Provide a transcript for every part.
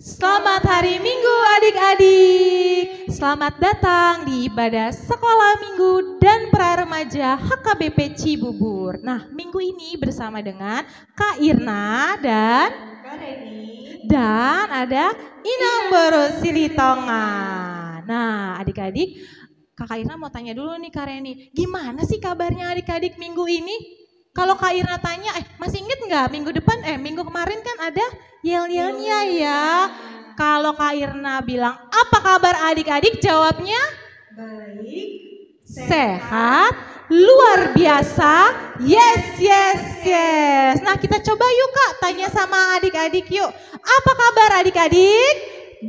Selamat hari Minggu adik-adik. Selamat datang di ibadah sekolah minggu dan pra remaja HKBP Cibubur. Nah, minggu ini bersama dengan Kak Irna dan Kak Reni. Dan ada Inang Borosilitonga. Nah, adik-adik, Kakak Irna mau tanya dulu nih Kak Reni, gimana sih kabarnya adik-adik minggu ini? Kalau Kak Irna tanya, masih inget nggak minggu kemarin kan ada yel-yelnya ya. Kalau Kak Irna bilang, apa kabar adik-adik? Jawabnya? Baik. Sehat, luar biasa, yes, yes, yes. Nah kita coba yuk Kak, tanya sama adik-adik yuk. Apa kabar adik-adik?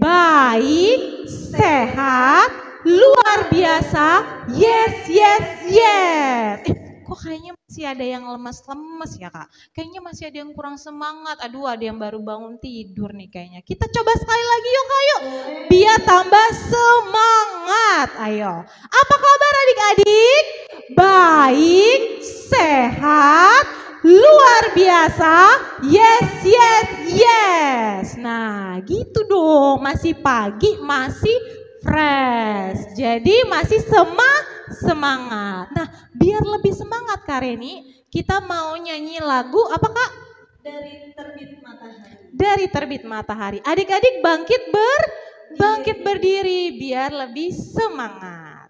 Baik, sehat, luar biasa, yes, yes, yes. Kok kayaknya masih ada yang lemes-lemes ya Kak? Kayaknya masih ada yang kurang semangat. Aduh, ada yang baru bangun tidur nih kayaknya. Kita coba sekali lagi yuk Kak, yuk. Biar tambah semangat. Ayo. Apa kabar adik-adik? Baik, sehat, luar biasa. Yes, yes, yes. Nah, gitu dong. Masih pagi, masih fresh. Jadi masih semangat. Nah, biar lebih semangat Kak Reni, kita mau nyanyi lagu apa Kak? Dari Terbit Matahari. Dari Terbit Matahari. Adik-adik bangkit berdiri biar lebih semangat.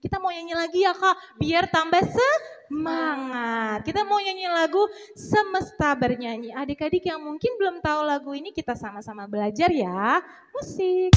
Kita mau nyanyi lagi ya Kak, biar tambah semangat. Kita mau nyanyi lagu Semesta Bernyanyi. Adik-adik yang mungkin belum tahu lagu ini, kita sama-sama belajar ya. Musik.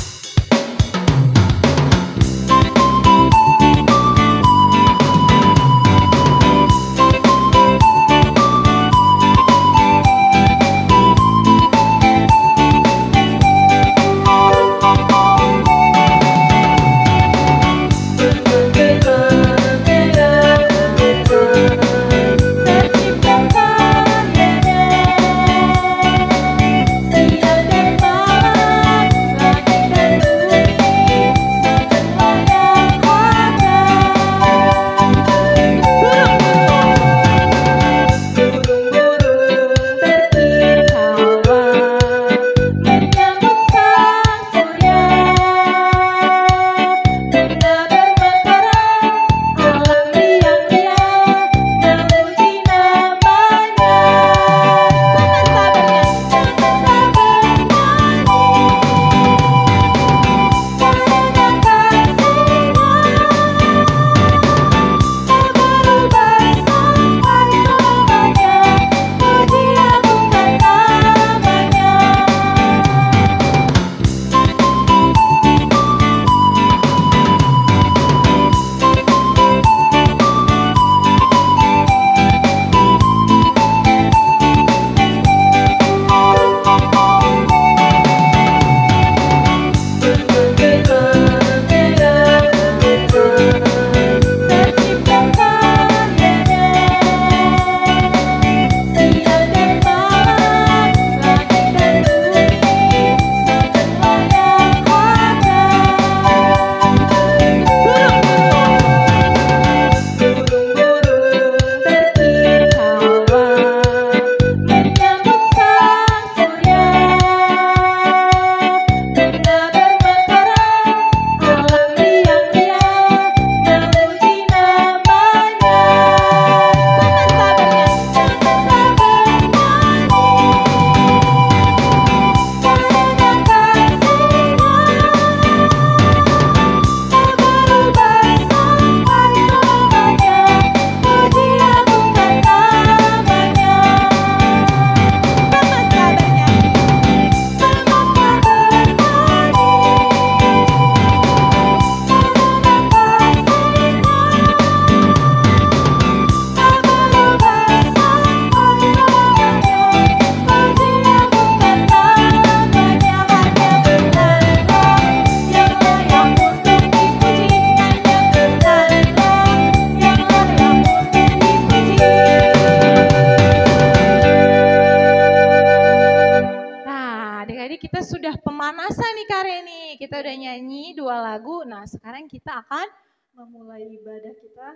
sudah pemanasan nih Kak Reni. Kita udah nyanyi 2 lagu. Nah sekarang kita akan Memulai ibadah kita.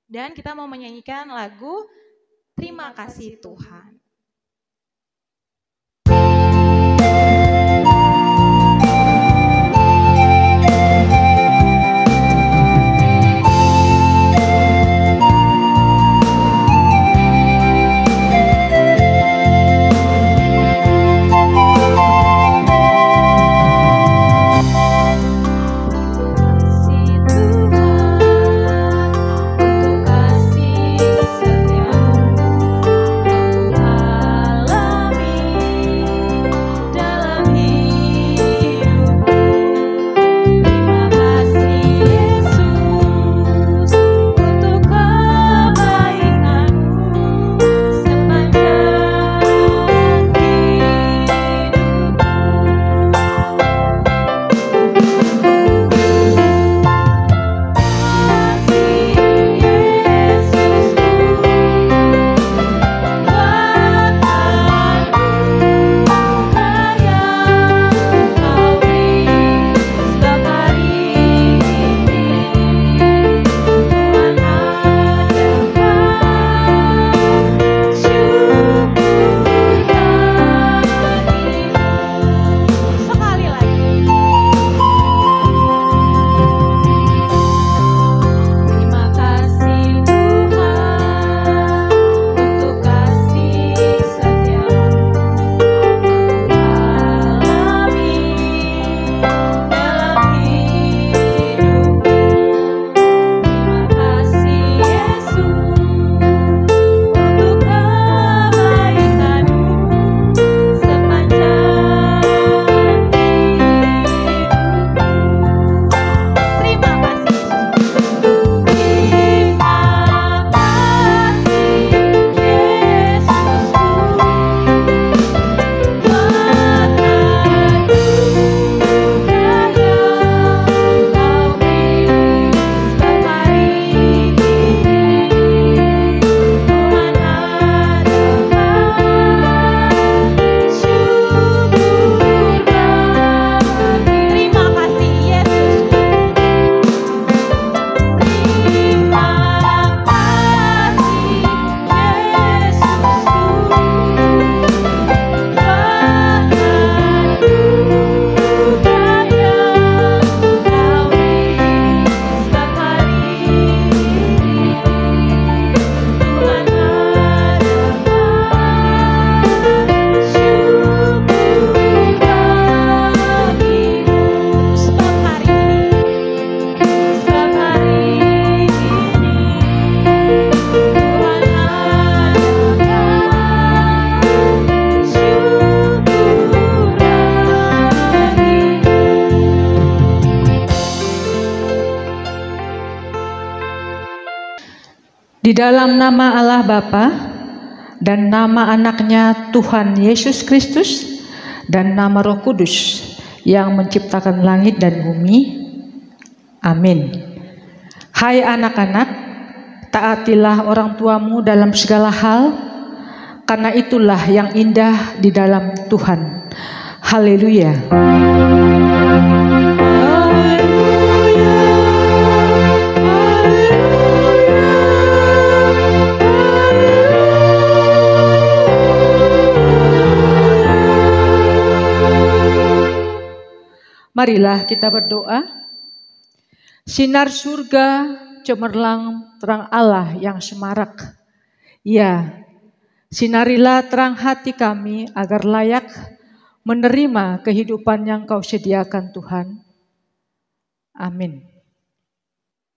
dan kita mau menyanyikan lagu Terima Kasih Tuhan. Di dalam nama Allah Bapa dan nama anaknya Tuhan Yesus Kristus dan nama Roh Kudus yang menciptakan langit dan bumi. Amin. Hai anak-anak, taatilah orang tuamu dalam segala hal, karena itulah yang indah di dalam Tuhan. Haleluya. Marilah kita berdoa. Sinar surga cemerlang terang Allah yang semarak. Ya, sinarilah terang hati kami agar layak menerima kehidupan yang Kau sediakan Tuhan. Amin.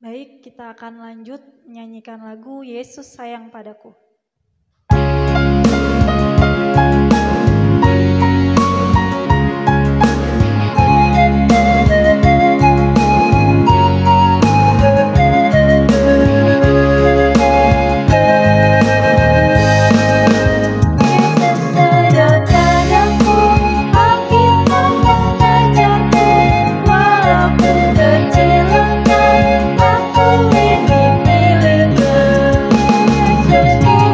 Baik, kita akan lanjut menyanyikan lagu Yesus Sayang Padaku. Yesus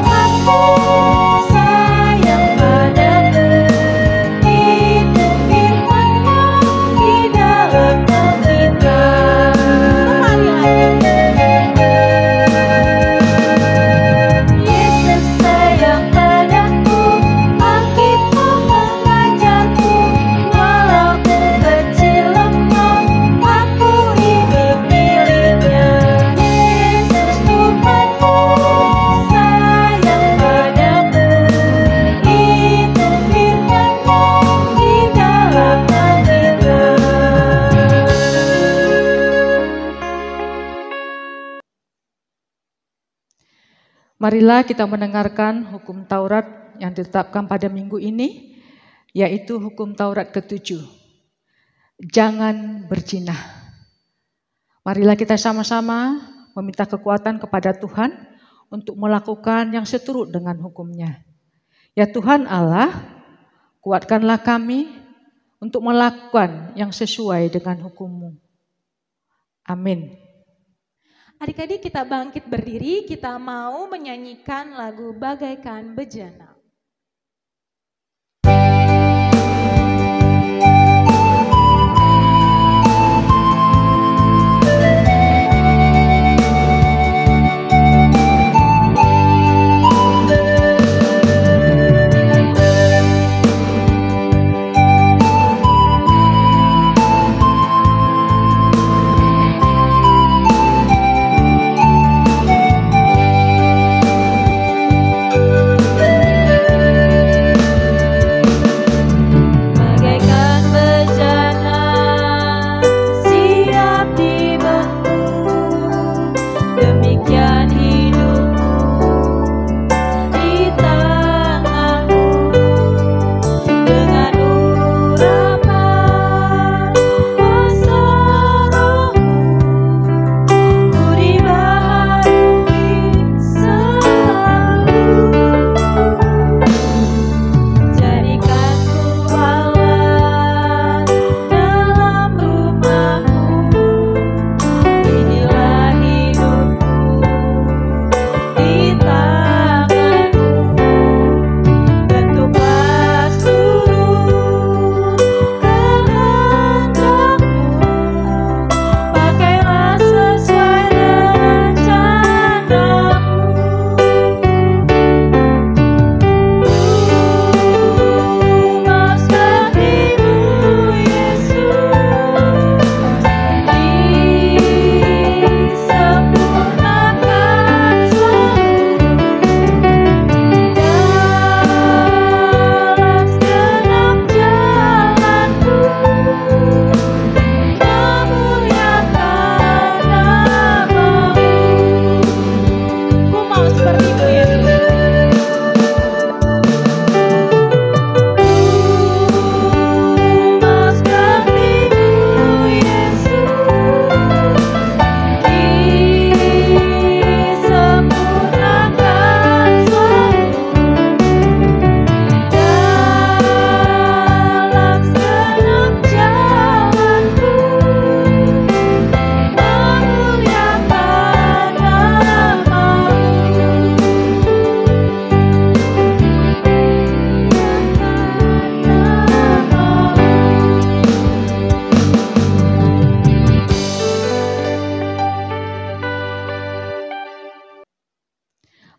Marilah kita mendengarkan hukum Taurat yang ditetapkan pada minggu ini, yaitu hukum Taurat ke-7. Jangan berzina. Marilah kita sama-sama meminta kekuatan kepada Tuhan untuk melakukan yang seturut dengan hukum-Nya. Ya Tuhan Allah, kuatkanlah kami untuk melakukan yang sesuai dengan hukum-Mu. Amin. Adik-adik kita bangkit berdiri, kita mau menyanyikan lagu Bagaikan Bejana.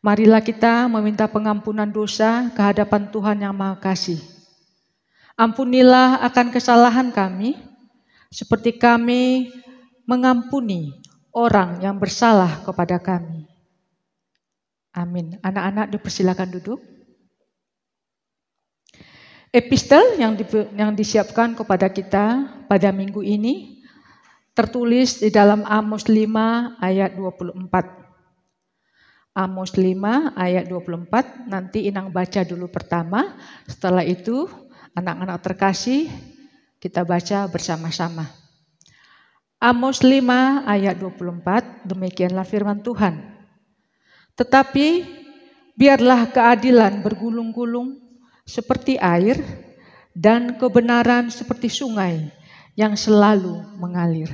Marilah kita meminta pengampunan dosa ke hadapan Tuhan yang Maha Kasih. Ampunilah akan kesalahan kami, seperti kami mengampuni orang yang bersalah kepada kami. Amin. Anak-anak dipersilakan duduk. Epistel yang disiapkan kepada kita pada minggu ini tertulis di dalam Amos 5 ayat 24. Amos 5 ayat 24, nanti Inang baca dulu pertama, setelah itu anak-anak terkasih kita baca bersama-sama. Amos 5 ayat 24, demikianlah firman Tuhan. Tetapi biarlah keadilan bergulung-gulung seperti air dan kebenaran seperti sungai yang selalu mengalir.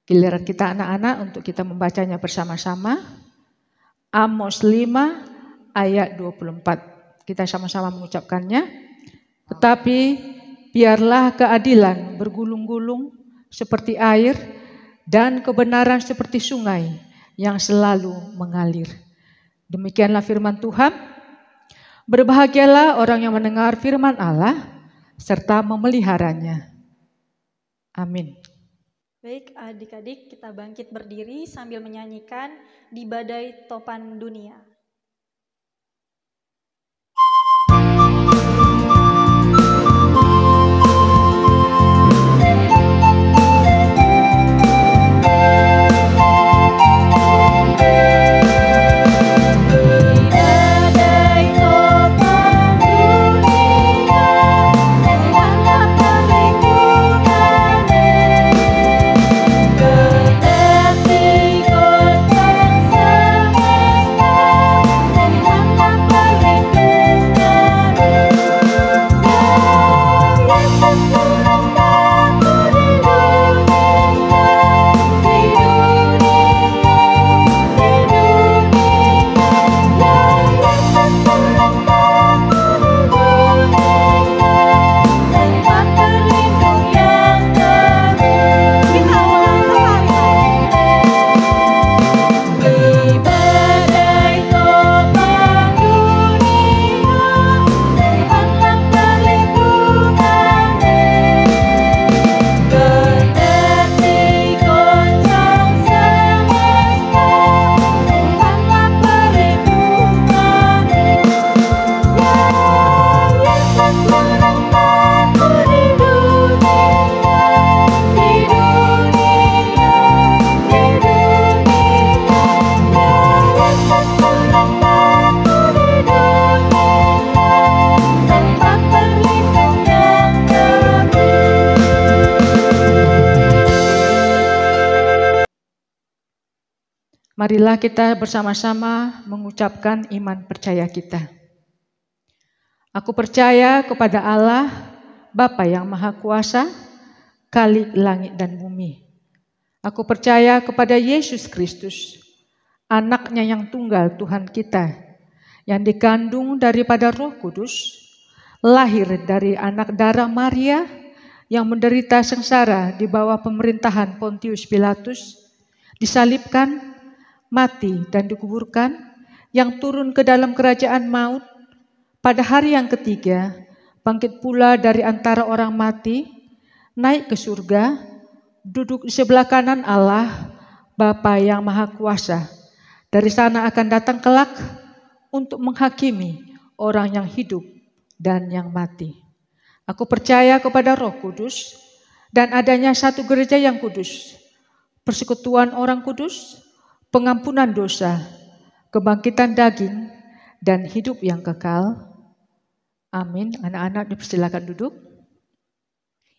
Giliran kita anak-anak untuk kita membacanya bersama-sama. Amos 5 ayat 24. Kita sama-sama mengucapkannya. Tetapi biarlah keadilan bergulung-gulung seperti air dan kebenaran seperti sungai yang selalu mengalir. Demikianlah firman Tuhan. Berbahagialah orang yang mendengar firman Allah serta memeliharanya. Amin. Baik adik-adik, kita bangkit berdiri sambil menyanyikan Di Badai Topan Dunia. Marilah kita bersama-sama mengucapkan iman percaya kita. Aku percaya kepada Allah, Bapa yang Maha Kuasa, Khalik langit dan bumi. Aku percaya kepada Yesus Kristus, Anaknya yang tunggal Tuhan kita, yang dikandung daripada Roh Kudus, lahir dari anak darah Maria, yang menderita sengsara di bawah pemerintahan Pontius Pilatus, disalibkan, mati dan dikuburkan, yang turun ke dalam kerajaan maut, pada hari yang ketiga, bangkit pula dari antara orang mati, naik ke surga, duduk di sebelah kanan Allah, Bapa yang Maha Kuasa. Dari sana akan datang kelak untuk menghakimi orang yang hidup dan yang mati. Aku percaya kepada Roh Kudus dan adanya satu gereja yang kudus, persekutuan orang kudus, pengampunan dosa, kebangkitan daging, dan hidup yang kekal. Amin. Anak-anak dipersilakan duduk.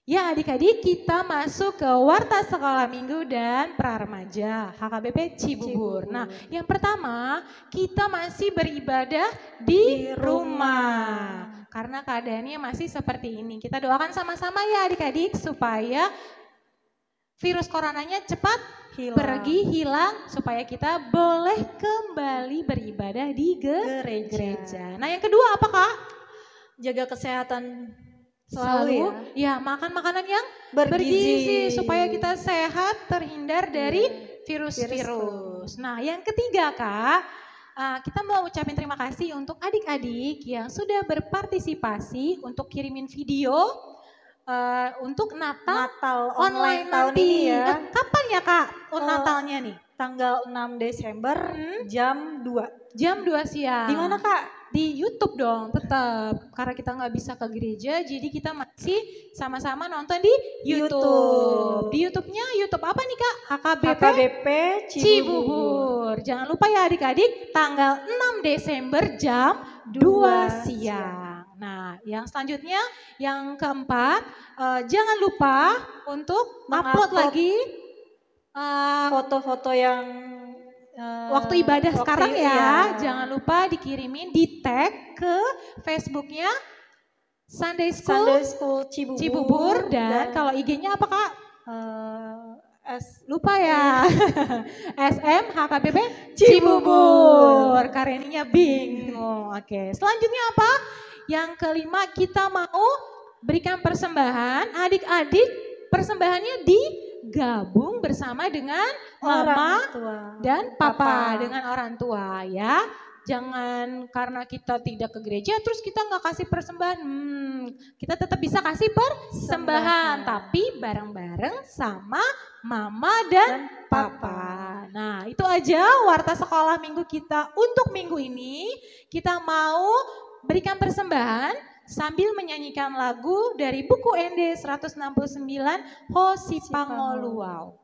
Ya adik-adik, kita masuk ke Warta Sekolah Minggu dan Praremaja HKBP Cibubur. Nah, yang pertama kita masih beribadah di rumah. Karena keadaannya masih seperti ini. Kita doakan sama-sama ya adik-adik supaya virus coronanya cepat hilang supaya kita boleh kembali beribadah di gereja. Nah, yang kedua apa Kak? Jaga kesehatan Selalu ya makan makanan yang bergizi supaya kita sehat, terhindar dari virus-virus. Nah, yang ketiga Kak, kita mau ucapin terima kasih untuk adik-adik yang sudah berpartisipasi untuk kirimin video untuk Natal online tahun ini ya. Kapan ya Kak Natalnya nih? Tanggal 6 Desember jam 2. Jam 2 siang. Di mana Kak? Di YouTube dong tetap, karena kita nggak bisa ke gereja, jadi kita masih sama-sama nonton di YouTube. Di YouTube-nya YouTube apa nih Kak? HKBP Cibubur. Jangan lupa ya adik-adik, tanggal 6 Desember jam 2 siang. Nah, yang selanjutnya, yang keempat, jangan lupa untuk upload lagi foto-foto yang waktu ibadah sekarang ya. Jangan lupa dikirimin, di tag ke Facebooknya Sunday School Cibubur dan kalau IG-nya apa Kak? Lupa ya. SM HKBP Cibubur. Kareninya bingung. Oke, selanjutnya apa? Yang kelima, kita mau berikan persembahan. Adik-adik, persembahannya digabung bersama dengan mama dan papa, dengan orang tua ya. Jangan karena kita tidak ke gereja terus kita nggak kasih persembahan. Kita tetap bisa kasih persembahan, tapi bareng-bareng sama mama dan papa. Nah, itu aja Warta Sekolah Minggu kita untuk minggu ini. Kita mau berikan persembahan sambil menyanyikan lagu dari buku ND 169 Ho Sipangoluau. Oh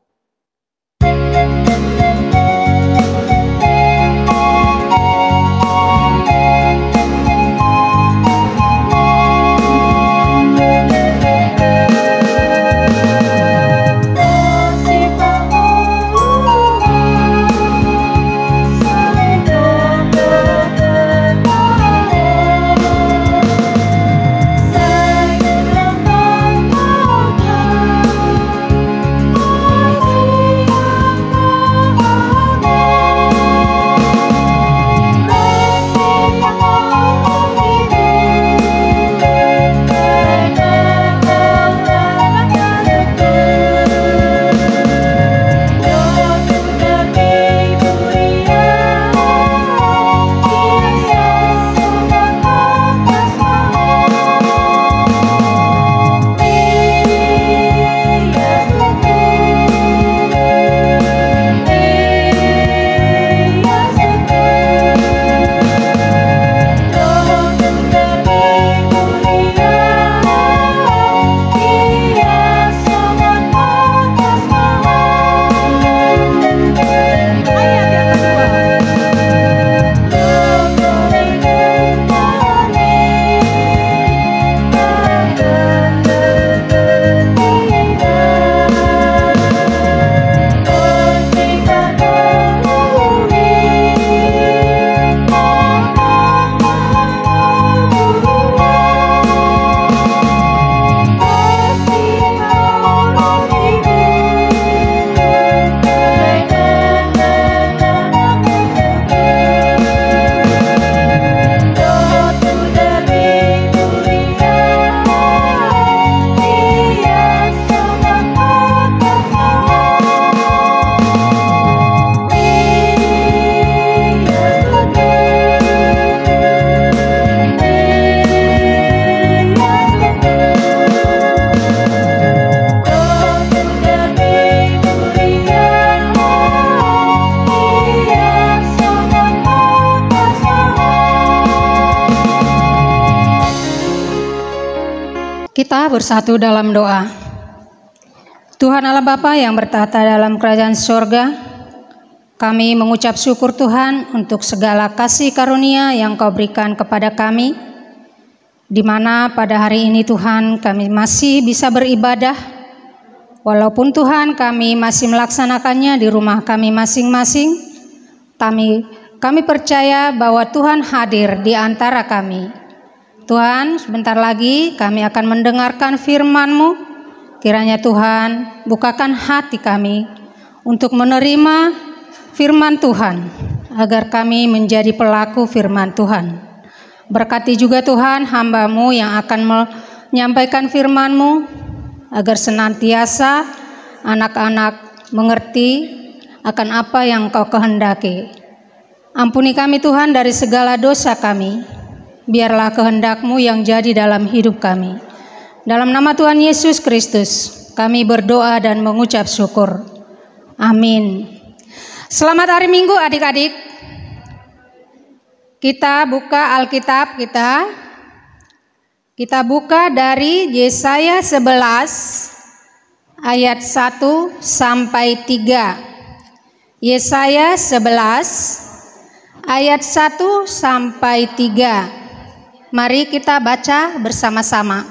Kita bersatu dalam doa. Tuhan Allah Bapa yang bertata dalam kerajaan surga, kami mengucap syukur Tuhan untuk segala kasih karunia yang Kau berikan kepada kami, di mana pada hari ini Tuhan kami masih bisa beribadah, walaupun Tuhan kami masih melaksanakannya di rumah kami masing-masing. Kami percaya bahwa Tuhan hadir di antara kami. Tuhan, sebentar lagi kami akan mendengarkan firman-Mu. Kiranya Tuhan bukakan hati kami untuk menerima firman Tuhan, agar kami menjadi pelaku firman Tuhan. Berkati juga Tuhan hamba-Mu yang akan menyampaikan firman-Mu, agar senantiasa anak-anak mengerti akan apa yang Kau kehendaki. Ampuni kami Tuhan dari segala dosa kami. Biarlah kehendak-Mu yang jadi dalam hidup kami. Dalam nama Tuhan Yesus Kristus, kami berdoa dan mengucap syukur. Amin. Selamat hari Minggu adik-adik. Kita buka Alkitab kita. Kita buka dari Yesaya 11 ayat 1 sampai 3. Yesaya 11 ayat 1 sampai 3. Mari kita baca bersama-sama.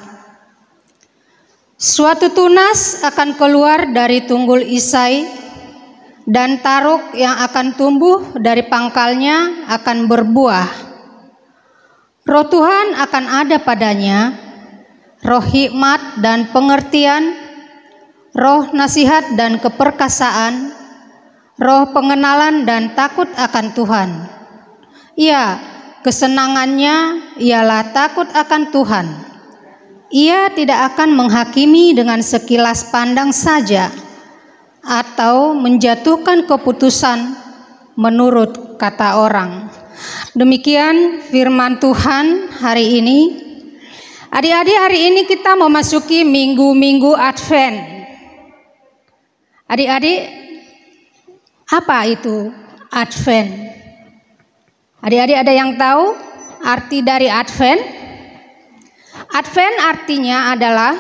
Suatu tunas akan keluar dari tunggul Isai, dan taruk yang akan tumbuh dari pangkalnya akan berbuah. Roh Tuhan akan ada padanya, roh hikmat dan pengertian, roh nasihat dan keperkasaan, roh pengenalan dan takut akan Tuhan. Ya, kesenangannya ialah takut akan Tuhan. Ia tidak akan menghakimi dengan sekilas pandang saja, atau menjatuhkan keputusan menurut kata orang. Demikian firman Tuhan hari ini. Adik-adik, hari ini kita memasuki minggu-minggu Advent. Adik-adik, apa itu Advent? Adik-adik ada yang tahu arti dari Advent? Advent artinya adalah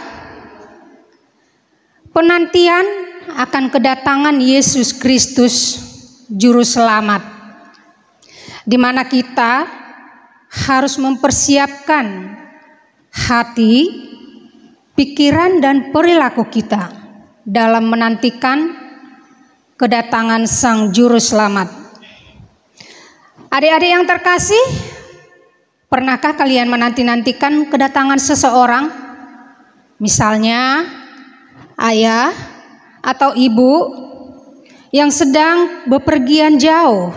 penantian akan kedatangan Yesus Kristus Juru Selamat, di mana kita harus mempersiapkan hati, pikiran dan perilaku kita dalam menantikan kedatangan Sang Juru Selamat. Adik-adik yang terkasih, pernahkah kalian menanti-nantikan kedatangan seseorang? Misalnya ayah atau ibu yang sedang bepergian jauh,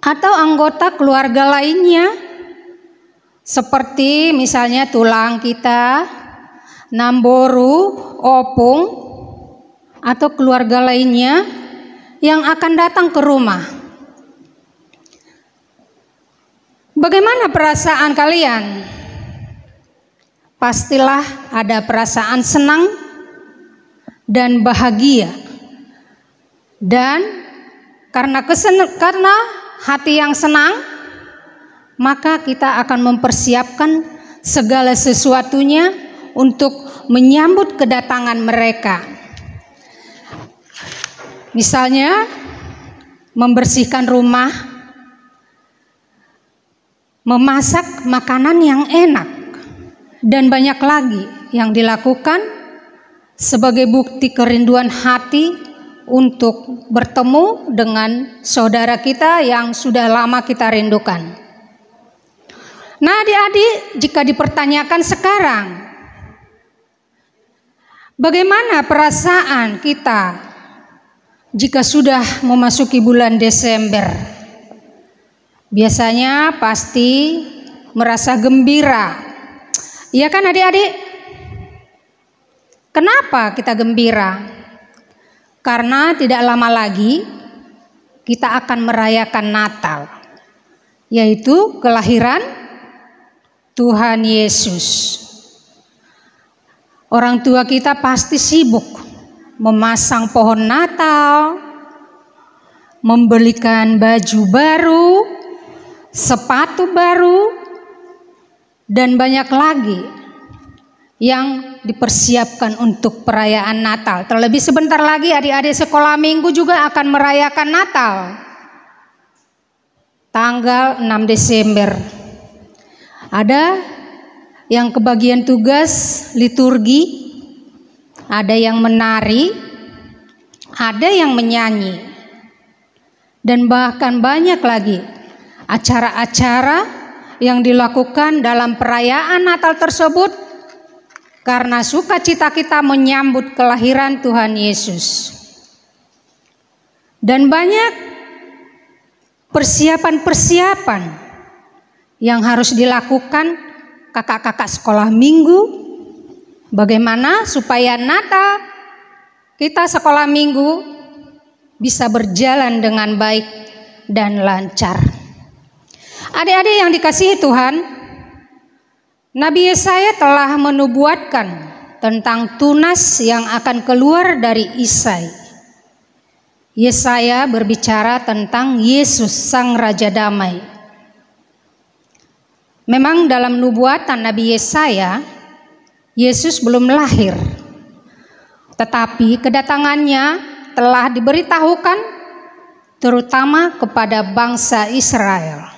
atau anggota keluarga lainnya, seperti misalnya tulang kita, namboru, opung, atau keluarga lainnya yang akan datang ke rumah. Bagaimana perasaan kalian? Pastilah ada perasaan senang dan bahagia. Dan karena hati yang senang, maka kita akan mempersiapkan segala sesuatunya untuk menyambut kedatangan mereka. Misalnya membersihkan rumah, memasak makanan yang enak, dan banyak lagi yang dilakukan sebagai bukti kerinduan hati untuk bertemu dengan saudara kita yang sudah lama kita rindukan. Nah adik-adik, jika dipertanyakan sekarang, bagaimana perasaan kita jika sudah memasuki bulan Desember? Biasanya pasti merasa gembira. Iya kan adik-adik? Kenapa kita gembira? Karena tidak lama lagi kita akan merayakan Natal, yaitu kelahiran Tuhan Yesus. Orang tua kita pasti sibuk memasang pohon Natal, membelikan baju baru, sepatu baru, dan banyak lagi yang dipersiapkan untuk perayaan Natal. Terlebih sebentar lagi adik-adik sekolah minggu juga akan merayakan Natal. Tanggal 6 Desember. Ada yang kebagian tugas liturgi, ada yang menari, ada yang menyanyi, dan bahkan banyak lagi acara-acara yang dilakukan dalam perayaan Natal tersebut karena sukacita kita menyambut kelahiran Tuhan Yesus. Dan banyak persiapan-persiapan yang harus dilakukan kakak-kakak sekolah minggu, bagaimana supaya Natal kita sekolah minggu bisa berjalan dengan baik dan lancar. Adik-adik yang dikasihi Tuhan, Nabi Yesaya telah menubuatkan tentang tunas yang akan keluar dari Isai. Yesaya berbicara tentang Yesus Sang Raja Damai. Memang dalam nubuatan Nabi Yesaya, Yesus belum lahir, tetapi kedatangannya telah diberitahukan terutama kepada bangsa Israel.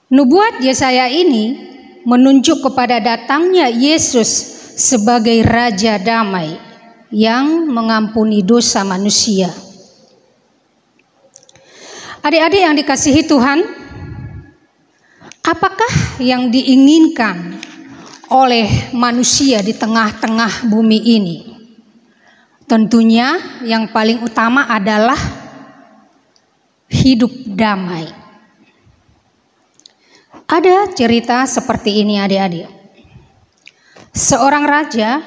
Nubuat Yesaya ini menunjuk kepada datangnya Yesus sebagai Raja Damai yang mengampuni dosa manusia. Adik-adik yang dikasihi Tuhan, apakah yang diinginkan oleh manusia di tengah-tengah bumi ini? Tentunya yang paling utama adalah hidup damai. Ada cerita seperti ini adik-adik. Seorang raja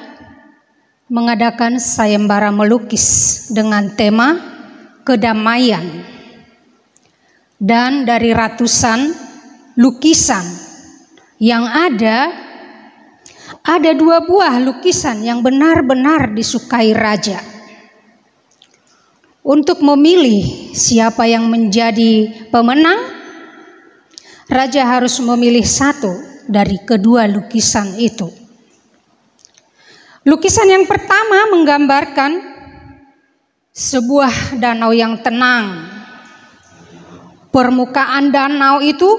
mengadakan sayembara melukis dengan tema kedamaian. Dan dari ratusan lukisan yang ada 2 buah lukisan yang benar-benar disukai raja. Untuk memilih siapa yang menjadi pemenang, raja harus memilih satu dari kedua lukisan itu. Lukisan yang pertama menggambarkan sebuah danau yang tenang. Permukaan danau itu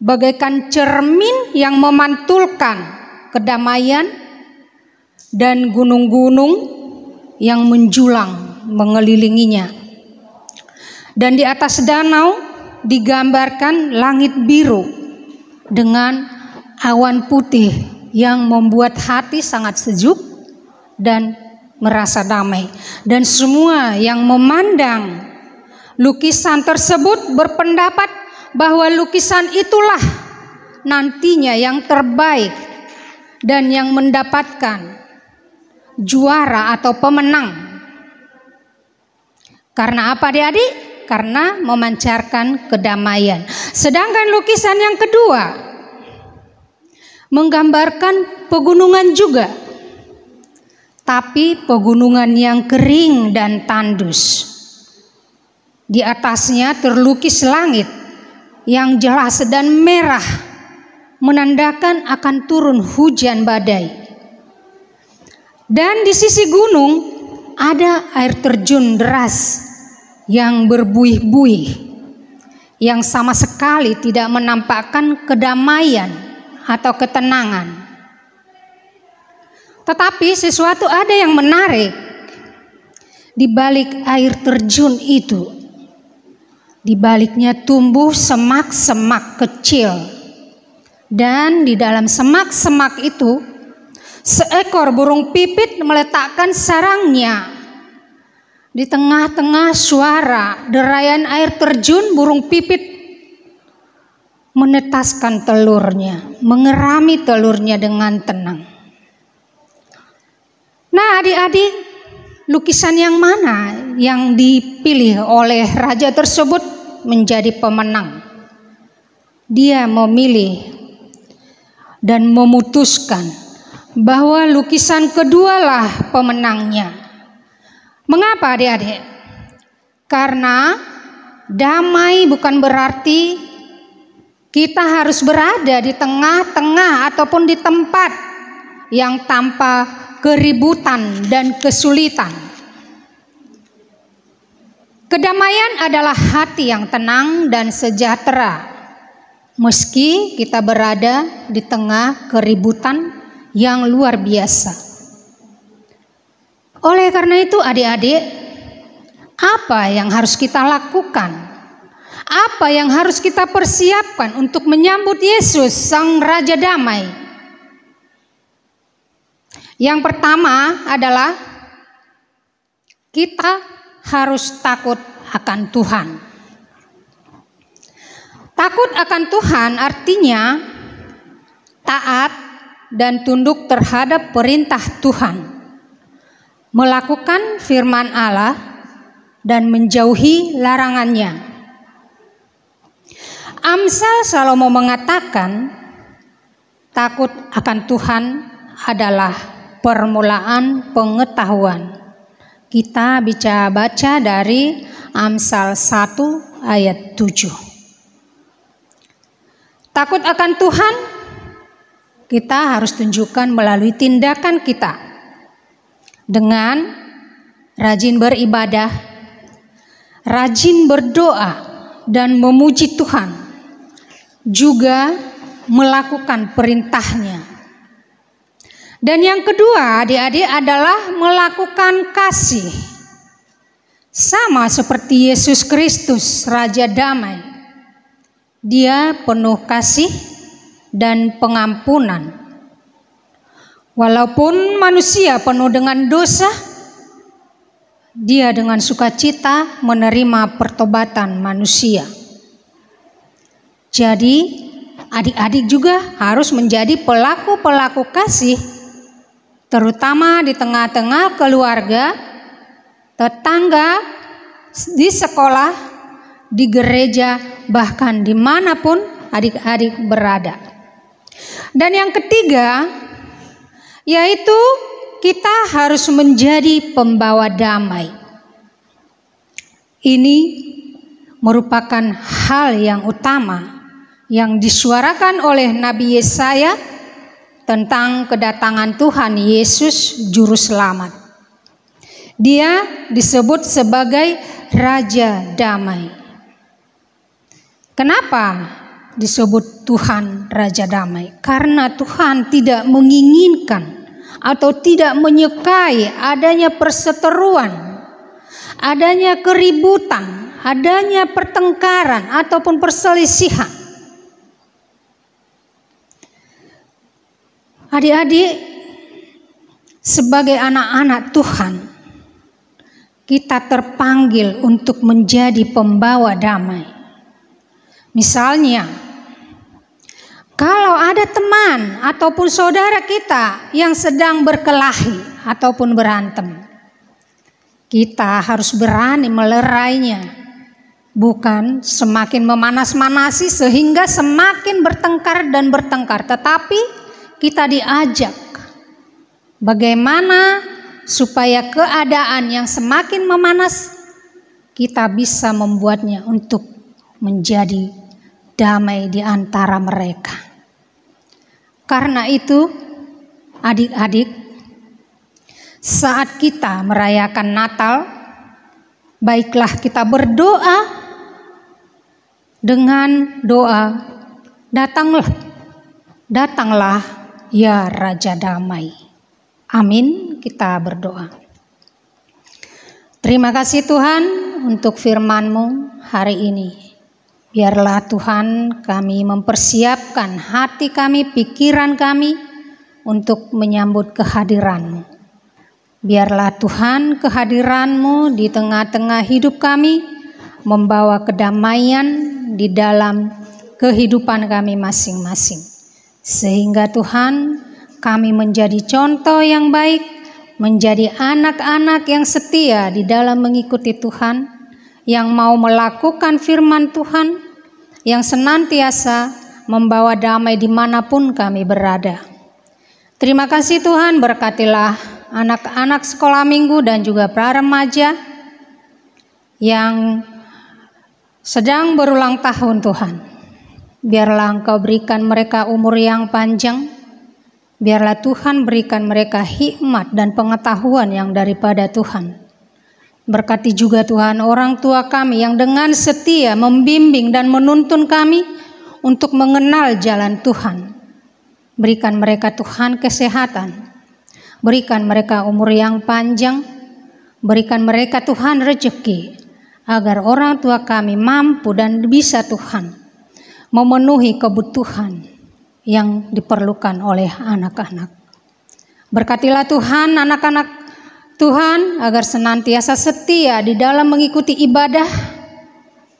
bagaikan cermin yang memantulkan kedamaian dan gunung-gunung yang menjulang mengelilinginya. Dan di atas danau digambarkan langit biru dengan awan putih yang membuat hati sangat sejuk dan merasa damai. Dan semua yang memandang lukisan tersebut berpendapat bahwa lukisan itulah nantinya yang terbaik dan yang mendapatkan juara atau pemenang. Karena apa adik-adik? Karena memancarkan kedamaian. Sedangkan lukisan yang kedua menggambarkan pegunungan juga, tapi pegunungan yang kering dan tandus. Di atasnya terlukis langit yang jelas dan merah, menandakan akan turun hujan badai. Dan di sisi gunung ada air terjun deras yang berbuih-buih, yang sama sekali tidak menampakkan kedamaian atau ketenangan. Tetapi sesuatu ada yang menarik di balik air terjun itu. Di baliknya tumbuh semak-semak kecil, dan di dalam semak-semak itu seekor burung pipit meletakkan sarangnya. Di tengah-tengah suara derayan air terjun, burung pipit menetaskan telurnya, mengerami telurnya dengan tenang. Nah adik-adik, lukisan yang mana yang dipilih oleh raja tersebut menjadi pemenang? Dia memilih dan memutuskan bahwa lukisan kedualah pemenangnya. Mengapa adik-adik? Karena damai bukan berarti Kita harus berada di tengah-tengah ataupun di tempat yang tanpa keributan dan kesulitan. Kedamaian adalah hati yang tenang dan sejahtera, meski kita berada di tengah keributan yang luar biasa. Oleh karena itu adik-adik, apa yang harus kita lakukan? Apa yang harus kita persiapkan untuk menyambut Yesus Sang Raja Damai? Yang pertama adalah kita harus takut akan Tuhan. Takut akan Tuhan artinya taat dan tunduk terhadap perintah Tuhan, melakukan firman Allah dan menjauhi larangannya. Amsal Salomo mengatakan, takut akan Tuhan adalah permulaan pengetahuan. Kita bisa baca dari Amsal 1 ayat 7. Takut akan Tuhan kita harus tunjukkan melalui tindakan kita dengan rajin beribadah, rajin berdoa dan memuji Tuhan, juga melakukan perintahnya. Dan yang kedua adik-adik adalah melakukan kasih. Sama seperti Yesus Kristus Raja Damai, Dia penuh kasih dan pengampunan. Walaupun manusia penuh dengan dosa, Dia dengan sukacita menerima pertobatan manusia. Jadi adik-adik juga harus menjadi pelaku-pelaku kasih, terutama di tengah-tengah keluarga, tetangga, di sekolah, di gereja, bahkan dimanapun adik-adik berada. Dan yang ketiga, yaitu kita harus menjadi pembawa damai. Ini merupakan hal yang utama yang disuarakan oleh Nabi Yesaya tentang kedatangan Tuhan Yesus Juru Selamat. Dia disebut sebagai Raja Damai. Kenapa disebut Tuhan Raja Damai? Karena Tuhan tidak menginginkan atau tidak menyukai adanya perseteruan, adanya keributan, adanya pertengkaran ataupun perselisihan. Adik-adik, sebagai anak-anak Tuhan, kita terpanggil untuk menjadi pembawa damai. Misalnya, kalau ada teman ataupun saudara kita yang sedang berkelahi ataupun berantem, kita harus berani melerainya, bukan semakin memanas-manasi sehingga semakin bertengkar dan bertengkar, tetapi kita diajak bagaimana supaya keadaan yang semakin memanas kita bisa membuatnya untuk menjadi damai di antara mereka. Karena itu adik-adik, saat kita merayakan Natal, baiklah kita berdoa dengan doa, datanglah ya Raja Damai. Amin, kita berdoa. Terima kasih Tuhan untuk firman-Mu hari ini. Biarlah Tuhan kami mempersiapkan hati kami, pikiran kami untuk menyambut kehadiran-Mu. Biarlah Tuhan kehadiran-Mu di tengah-tengah hidup kami membawa kedamaian di dalam kehidupan kami masing-masing. Sehingga Tuhan kami menjadi contoh yang baik, menjadi anak-anak yang setia di dalam mengikuti Tuhan, yang mau melakukan firman Tuhan, yang senantiasa membawa damai dimanapun kami berada. Terima kasih Tuhan, berkatilah anak-anak sekolah minggu dan juga para remaja yang sedang berulang tahun Tuhan. Biarlah Engkau berikan mereka umur yang panjang. Biarlah Tuhan berikan mereka hikmat dan pengetahuan yang daripada Tuhan. Berkati juga Tuhan orang tua kami yang dengan setia membimbing dan menuntun kami untuk mengenal jalan Tuhan. Berikan mereka Tuhan kesehatan. Berikan mereka umur yang panjang. Berikan mereka Tuhan rezeki. Agar orang tua kami mampu dan bisa Tuhan memenuhi kebutuhan yang diperlukan oleh anak-anak. Berkatilah Tuhan anak-anak Tuhan agar senantiasa setia di dalam mengikuti ibadah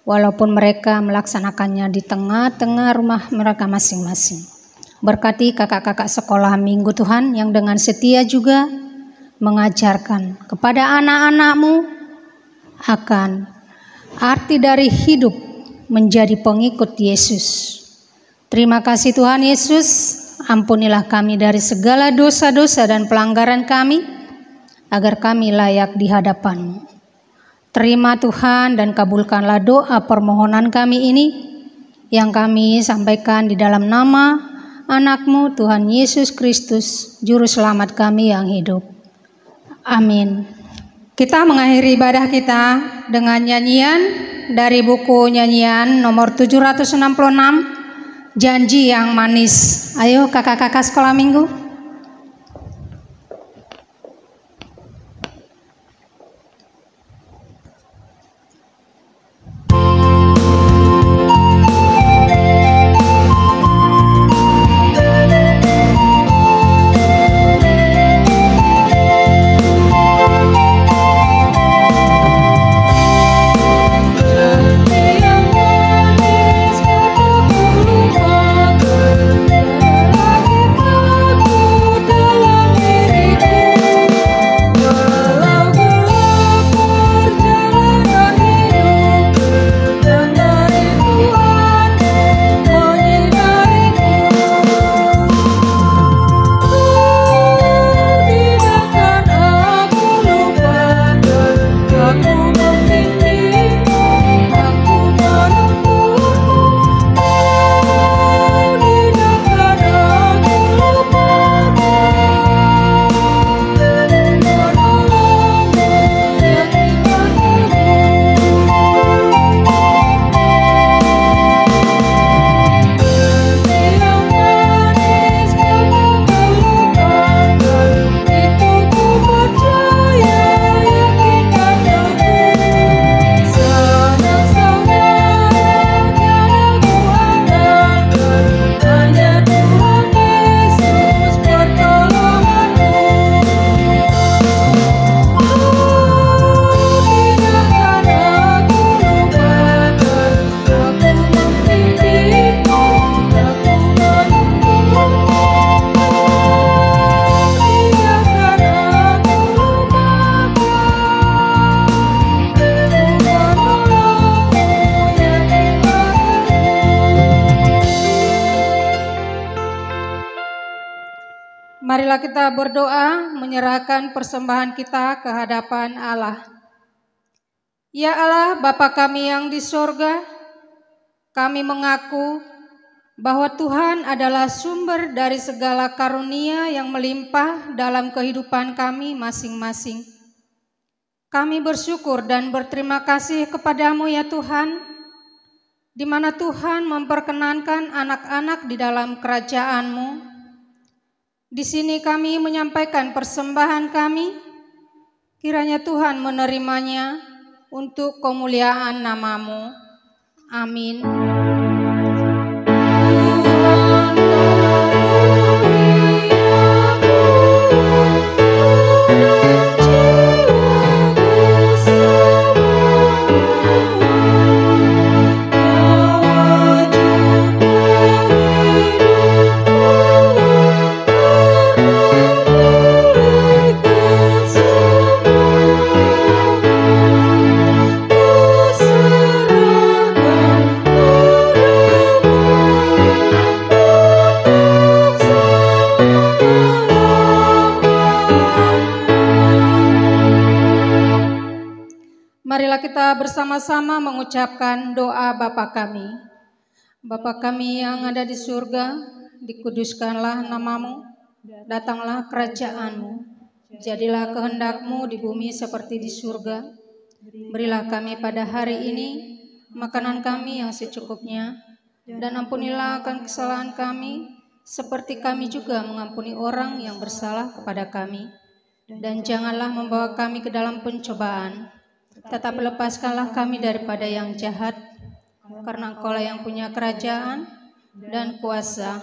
walaupun mereka melaksanakannya di tengah-tengah rumah mereka masing-masing. Berkati kakak-kakak sekolah minggu Tuhan yang dengan setia juga mengajarkan kepada anak-anak-Mu akan arti dari hidup menjadi pengikut Yesus. Terima kasih Tuhan Yesus, ampunilah kami dari segala dosa-dosa dan pelanggaran kami, agar kami layak di hadapan-Mu. Terima Tuhan dan kabulkanlah doa permohonan kami ini, yang kami sampaikan di dalam nama anak-Mu Tuhan Yesus Kristus, Juru Selamat kami yang hidup. Amin. Kita mengakhiri ibadah kita dengan nyanyian dari buku nyanyian nomor 766, Janji yang Manis. Ayo kakak-kakak sekolah minggu. Marilah kita berdoa menyerahkan persembahan kita ke hadapan Allah. Ya Allah, Bapa kami yang di sorga, kami mengaku bahwa Tuhan adalah sumber dari segala karunia yang melimpah dalam kehidupan kami masing-masing. Kami bersyukur dan berterima kasih kepadamu ya Tuhan, di mana Tuhan memperkenankan anak-anak di dalam kerajaan-Mu. Di sini kami menyampaikan persembahan kami, kiranya Tuhan menerimanya untuk kemuliaan nama-Mu. Amin. Marilah kita bersama-sama mengucapkan doa Bapa kami. Bapa kami yang ada di surga, dikuduskanlah namamu, datanglah kerajaan-Mu, jadilah kehendak-Mu di bumi seperti di surga. Berilah kami pada hari ini makanan kami yang secukupnya, dan ampunilah akan kesalahan kami, seperti kami juga mengampuni orang yang bersalah kepada kami. Dan janganlah membawa kami ke dalam pencobaan, tetapi lepaskanlah kami daripada yang jahat, karena Engkau-lah yang punya kerajaan, dan kuasa,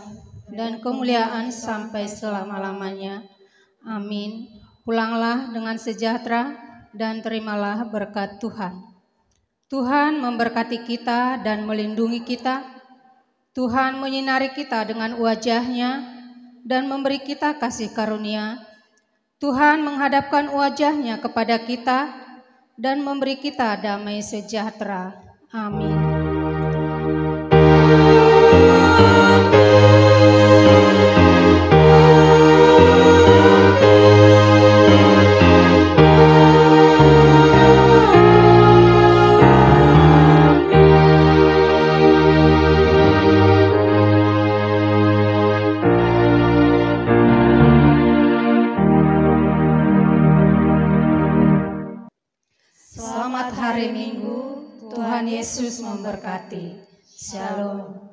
dan kemuliaan sampai selama-lamanya. Amin. Pulanglah dengan sejahtera, dan terimalah berkat Tuhan. Tuhan memberkati kita dan melindungi kita. Tuhan menyinari kita dengan wajah-Nya dan memberi kita kasih karunia. Tuhan menghadapkan wajah-Nya kepada kita dan memberi kita damai sejahtera. Amin. Selamat hari Minggu, Tuhan Yesus memberkati. Shalom.